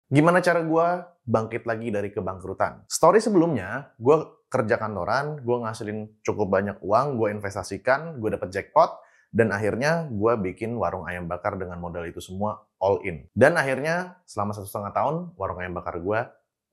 Gimana cara gue bangkit lagi dari kebangkrutan? Story sebelumnya, gue kerja kantoran, gue ngasilin cukup banyak uang, gue investasikan, gue dapet jackpot, dan akhirnya gue bikin warung ayam bakar dengan modal itu semua all in. Dan akhirnya selama 1,5 tahun, warung ayam bakar gue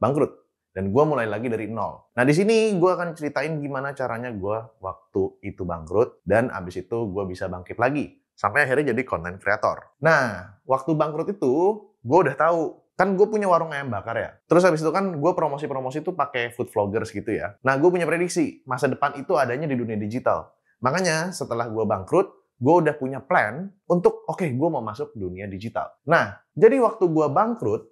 bangkrut. Dan gue mulai lagi dari nol. Nah di sini gue akan ceritain gimana caranya gue waktu itu bangkrut, dan abis itu gue bisa bangkit lagi. Sampai akhirnya jadi content creator. Nah, waktu bangkrut itu, gue udah tahu kan gue punya warung ayam bakar ya. Terus habis itu kan gue promosi-promosi tuh pakai food vloggers gitu ya. Nah gue punya prediksi masa depan itu adanya di dunia digital. Makanya setelah gue bangkrut, gue udah punya plan untuk oke, gue mau masuk dunia digital. Nah jadi waktu gue bangkrut,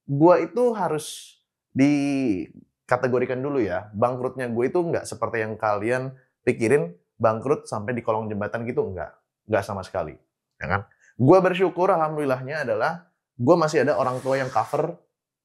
gue itu harus dikategorikan dulu ya. Bangkrutnya gue itu nggak seperti yang kalian pikirin bangkrut sampai di kolong jembatan gitu, nggak sama sekali. Ya kan? Gue bersyukur alhamdulillahnya adalah gue masih ada orang tua yang cover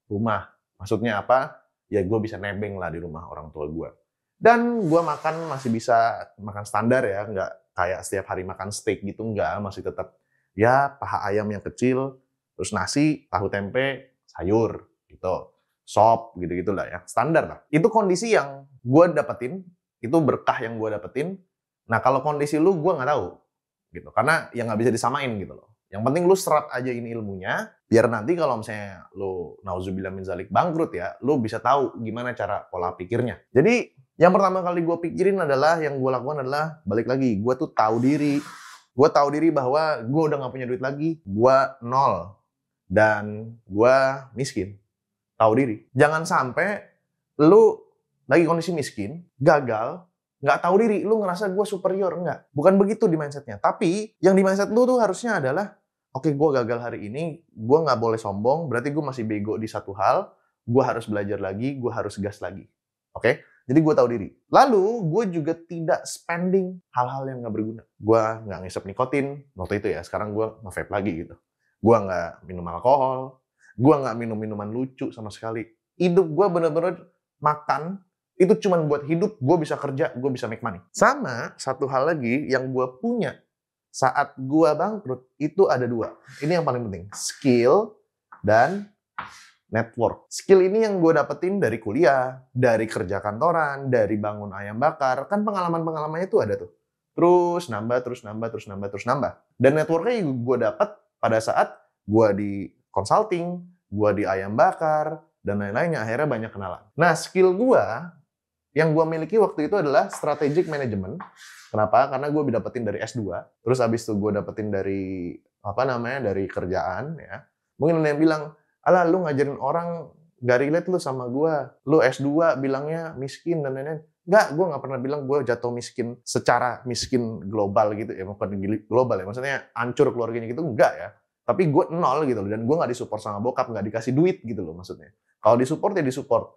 rumah. Maksudnya apa? Ya gue bisa nebeng lah di rumah orang tua gue. Dan gue makan masih bisa makan standar ya, nggak kayak setiap hari makan steak gitu, nggak. Masih tetap ya paha ayam yang kecil, terus nasi, tahu tempe, sayur gitu. Sop gitu-gitu lah ya, standar lah. Itu kondisi yang gue dapetin, itu berkah yang gue dapetin. Nah kalau kondisi lu gue nggak tahu gitu, karena yang nggak bisa disamain gitu loh. Yang penting lu serap aja ini ilmunya, biar nanti kalau misalnya lu nauzubillah min zalik bangkrut ya, lu bisa tahu gimana cara pola pikirnya. Jadi yang pertama kali gue pikirin adalah, yang gue lakukan adalah balik lagi, gue tuh tahu diri. Gue tahu diri bahwa gue udah nggak punya duit lagi, gue nol dan gue miskin. Tahu diri. Jangan sampai lu lagi kondisi miskin, gagal, nggak tahu diri, lu ngerasa gue superior, enggak. Bukan begitu di mindsetnya. Tapi yang di mindset lu tuh harusnya adalah oke, gue gagal hari ini, gue nggak boleh sombong, berarti gue masih bego di satu hal, gue harus belajar lagi, gue harus gas lagi. Oke? Jadi gue tahu diri. Lalu, gue juga tidak spending hal-hal yang nggak berguna. Gue nggak ngisep nikotin, waktu itu ya, sekarang gue nge-vape lagi gitu. Gue nggak minum alkohol, gue nggak minum minuman lucu sama sekali. Hidup gue bener-bener makan, itu cuma buat hidup, gue bisa kerja, gue bisa make money. Sama, satu hal lagi yang gue punya saat gua bangkrut itu ada dua. Ini yang paling penting, skill dan network. Skill ini yang gue dapetin dari kuliah, dari kerja kantoran, dari bangun ayam bakar. Kan pengalaman-pengalamannya itu ada tuh. Terus nambah, terus nambah, terus nambah, terus nambah. Dan networknya gue dapet pada saat gue di consulting, gue di ayam bakar, dan lain-lainnya. Akhirnya banyak kenalan. Nah, skill gue yang gue miliki waktu itu adalah strategic management. Kenapa? Karena gue dapetin dari S2. Terus abis itu gue dapetin dari dari kerjaan ya. Mungkin ada yang bilang, alah lu ngajarin orang gak relate lu sama gue. Lu S2 bilangnya miskin dan lain-lain. Enggak, gue gak pernah bilang gue jatuh miskin secara miskin global gitu ya. Bukan global ya, maksudnya hancur keluarganya gitu, enggak ya. Tapi gue nol gitu loh, dan gue gak disupport sama bokap, gak dikasih duit gitu loh maksudnya. Kalau disupport ya disupport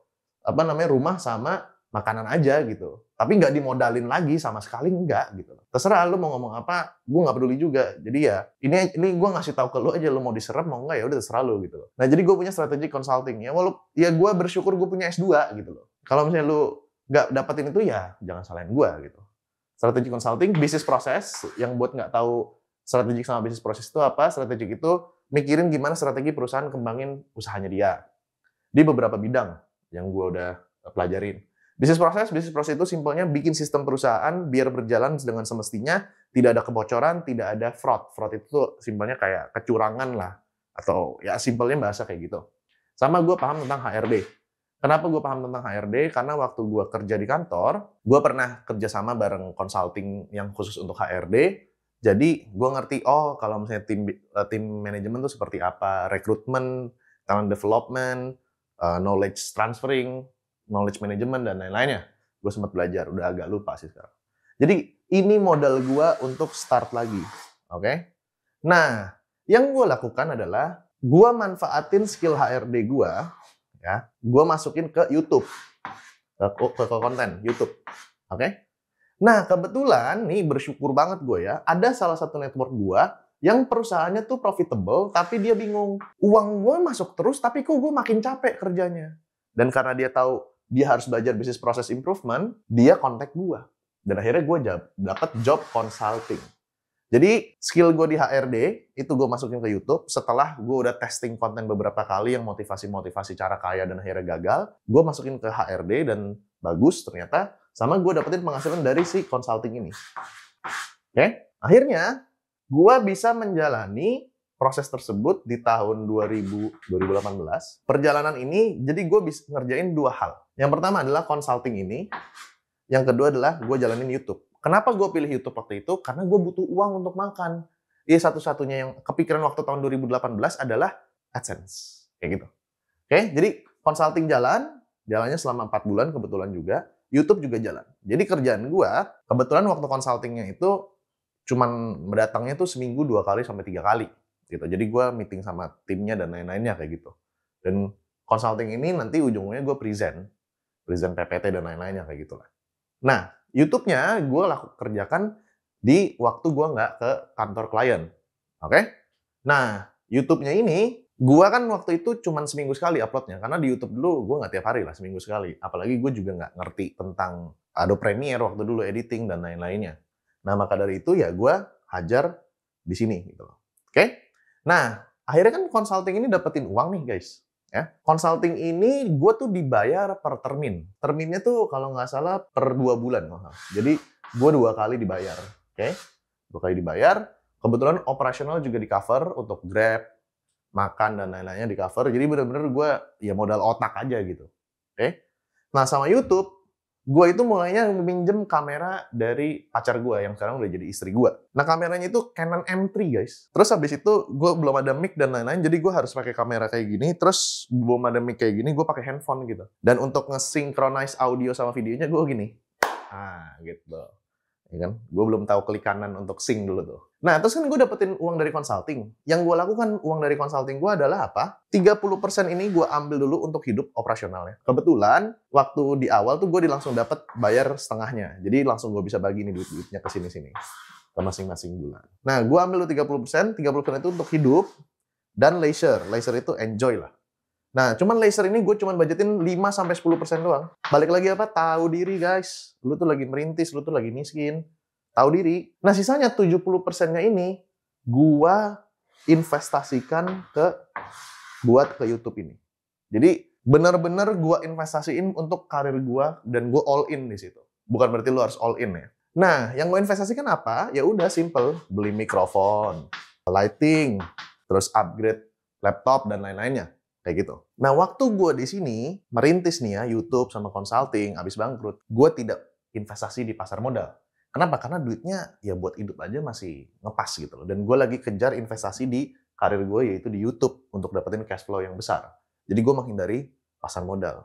rumah sama makanan aja gitu. Tapi nggak dimodalin lagi sama sekali, enggak gitu. Terserah lu mau ngomong apa, gue nggak peduli juga. Jadi ya ini gue ngasih tahu ke lu aja, lu mau diserap mau enggak ya udah terserah lu gitu loh. Nah jadi gue punya strategi consulting ya, walaupun ya gue bersyukur gue punya S2 gitu loh. Kalau misalnya lu nggak dapetin itu ya jangan salahin gue gitu. Strategi consulting, bisnis proses, yang buat nggak tahu strategik sama bisnis proses itu apa, strategik itu mikirin gimana strategi perusahaan kembangin usahanya dia. Di beberapa bidang yang gue udah pelajarin. Bisnis proses itu simpelnya bikin sistem perusahaan biar berjalan dengan semestinya, tidak ada kebocoran, tidak ada fraud. Fraud itu simpelnya kayak kecurangan lah, atau ya simpelnya bahasa kayak gitu. Sama gue paham tentang HRD. Kenapa gue paham tentang HRD? Karena waktu gue kerja di kantor, gue pernah kerjasama bareng consulting yang khusus untuk HRD. Jadi gue ngerti, oh kalau misalnya tim manajemen itu seperti apa, rekrutmen, talent development, knowledge transferring, knowledge management, dan lain-lainnya. Gue sempat belajar, udah agak lupa sih sekarang. Jadi, ini modal gue untuk start lagi. Oke? Nah, yang gue lakukan adalah, gue manfaatin skill HRD gue, ya, gue masukin ke YouTube. Ke konten YouTube. Oke? Nah, kebetulan, nih bersyukur banget gue ya, ada salah satu network gue, yang perusahaannya tuh profitable, tapi dia bingung. Uang gue masuk terus, tapi kok gue makin capek kerjanya. Dan karena dia tahu dia harus belajar bisnis proses improvement, dia kontak gue. Dan akhirnya gue dapat job consulting. Jadi skill gue di HRD itu gue masukin ke YouTube setelah gue udah testing konten beberapa kali yang motivasi-motivasi cara kaya dan akhirnya gagal. Gue masukin ke HRD dan bagus ternyata. Sama gue dapetin penghasilan dari si consulting ini. Oke? Akhirnya gue bisa menjalani proses tersebut di tahun 2018. Perjalanan ini jadi gue bisa ngerjain dua hal. Yang pertama adalah consulting ini. Yang kedua adalah gue jalanin YouTube. Kenapa gue pilih YouTube waktu itu? Karena gue butuh uang untuk makan. Iya, satu-satunya yang kepikiran waktu tahun 2018 adalah AdSense. Kayak gitu. Oke, jadi consulting jalannya selama 4 bulan kebetulan juga. YouTube juga jalan. Jadi kerjaan gue, kebetulan waktu consultingnya itu cuman mendatangnya tuh seminggu 2 kali sampai 3 kali. Gitu. Jadi gue meeting sama timnya dan lain-lainnya kayak gitu. Dan consulting ini nanti ujungnya gue present PPT dan lain-lainnya kayak gitulah. Nah, YouTube-nya gue kerjakan di waktu gue nggak ke kantor klien. Oke? Nah, YouTube-nya ini, gue kan waktu itu cuma seminggu sekali upload-nya. Karena di YouTube dulu gue nggak tiap hari lah, seminggu sekali. Apalagi gue juga nggak ngerti tentang Adobe Premiere waktu dulu, editing dan lain-lainnya. Nah, maka dari itu ya gue hajar di sini. Gitu loh. Oke? Nah, akhirnya kan consulting ini dapetin uang nih guys. Ya, consulting ini gue tuh dibayar per termin. Terminnya tuh kalau nggak salah per 2 bulan. Jadi gue 2 kali dibayar. Oke? 2 kali dibayar. Kebetulan operasional juga di cover untuk Grab, makan dan lain-lainnya di cover. Jadi bener-bener gue ya modal otak aja gitu. Oke? Nah sama YouTube, gue itu mulainya minjem kamera dari pacar gue yang sekarang udah jadi istri gue. Nah kameranya itu Canon M3 guys. Terus habis itu gue belum ada mic dan lain-lain, jadi gue harus pakai kamera kayak gini. Terus belum ada mic kayak gini, gue pakai handphone gitu. Dan untuk nge-synchronize audio sama videonya gue gini. Gitu. Ya kan? Gue belum tahu klik kanan untuk sync dulu tuh. Nah, terus kan gue dapetin uang dari consulting. Yang gue lakukan uang dari consulting gue adalah apa? 30% ini gue ambil dulu untuk hidup operasionalnya. Kebetulan, waktu di awal tuh gue langsung dapet bayar setengahnya. Jadi langsung gue bisa bagi nih duit-duitnya ke sini-sini. Ke masing-masing bulan. Nah, gue ambil dulu 30% itu untuk hidup dan leisure. Leisure itu enjoy lah. Nah, cuman leisure ini gue cuman budgetin 5-10% doang. Balik lagi apa? Tahu diri guys. Lu tuh lagi merintis, lu tuh lagi miskin. Tahu diri. Nah, sisanya 70%-nya ini gue investasikan buat ke YouTube ini. Jadi, benar-benar gue investasiin untuk karir gue dan gue all in di situ. Bukan berarti lu harus all in ya. Nah, yang gue investasikan apa? Ya udah simple, beli mikrofon, lighting, terus upgrade laptop dan lain-lainnya. Kayak gitu. Nah, waktu gue di sini merintis nih ya, YouTube sama consulting, abis bangkrut, gue tidak investasi di pasar modal. Kenapa? Karena duitnya ya buat hidup aja masih ngepas gitu loh. Dan gue lagi kejar investasi di karir gue yaitu di YouTube untuk dapetin cash flow yang besar. Jadi gue menghindari pasar modal.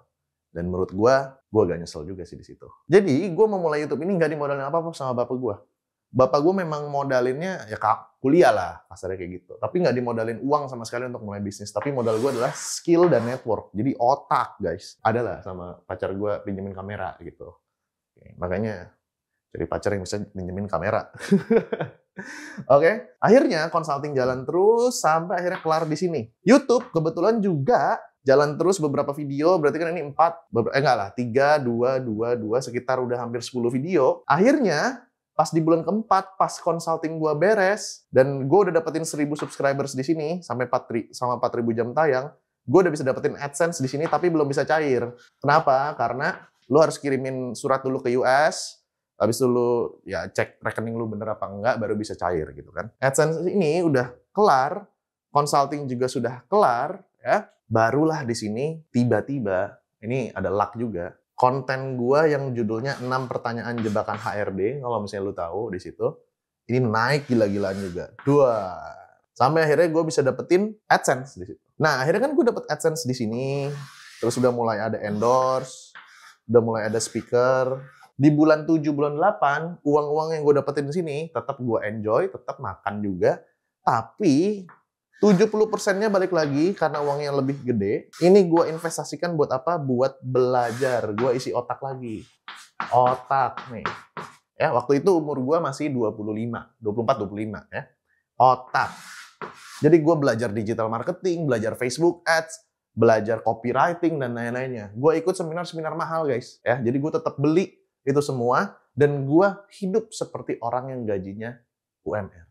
Dan menurut gue agak nyesel juga sih di situ. Jadi gue memulai YouTube ini nggak dimodalin apa-apa sama bapak gue. Bapak gue memang modalinnya ya kuliah lah, kasarnya kayak gitu. Tapi nggak dimodalin uang sama sekali untuk mulai bisnis. Tapi modal gue adalah skill dan network. Jadi otak guys. Adalah sama pacar gue pinjemin kamera gitu. Oke, makanya cari pacar yang bisa pinjemin kamera. Oke, akhirnya consulting jalan terus sampai akhirnya kelar di sini. YouTube kebetulan juga jalan terus beberapa video. Berarti kan ini 3, 2, sekitar udah hampir 10 video. Akhirnya pas di bulan keempat, pas consulting gue beres, dan gue udah dapetin 1000 subscribers di sini, sampai 4.000 jam tayang, gue udah bisa dapetin AdSense di sini, tapi belum bisa cair. Kenapa? Karena lu harus kirimin surat dulu ke US, habis itu lu ya cek rekening lu bener apa enggak, baru bisa cair gitu kan. AdSense ini udah kelar, consulting juga sudah kelar, ya. Barulah di sini tiba-tiba, ini ada luck juga, konten gua yang judulnya 6 pertanyaan jebakan HRD, kalau misalnya lu tahu di situ, ini naik gila-gilaan juga. Sampai akhirnya gue bisa dapetin AdSense di situ. Nah, akhirnya kan gue dapet AdSense di sini, terus udah mulai ada endorse, udah mulai ada speaker. Di bulan 7, bulan 8, uang-uang yang gue dapetin di sini, tetap gue enjoy, tetap makan juga, tapi 70%-nya balik lagi karena uangnya lebih gede. Ini gue investasikan buat apa? Buat belajar. Gue isi otak lagi. Otak nih. Ya, waktu itu umur gue masih 24-25 ya. Otak. Jadi gue belajar digital marketing, belajar Facebook Ads, belajar copywriting dan lain-lainnya. Gue ikut seminar-seminar mahal guys. Ya, jadi gue tetap beli itu semua dan gue hidup seperti orang yang gajinya UMR.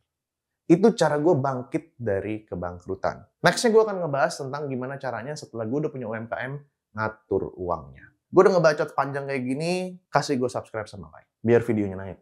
Itu cara gue bangkit dari kebangkrutan. Nextnya gue akan ngebahas tentang gimana caranya setelah gue udah punya UMKM, ngatur uangnya. Gue udah ngebacot panjang kayak gini, kasih gue subscribe sama like, biar videonya naik.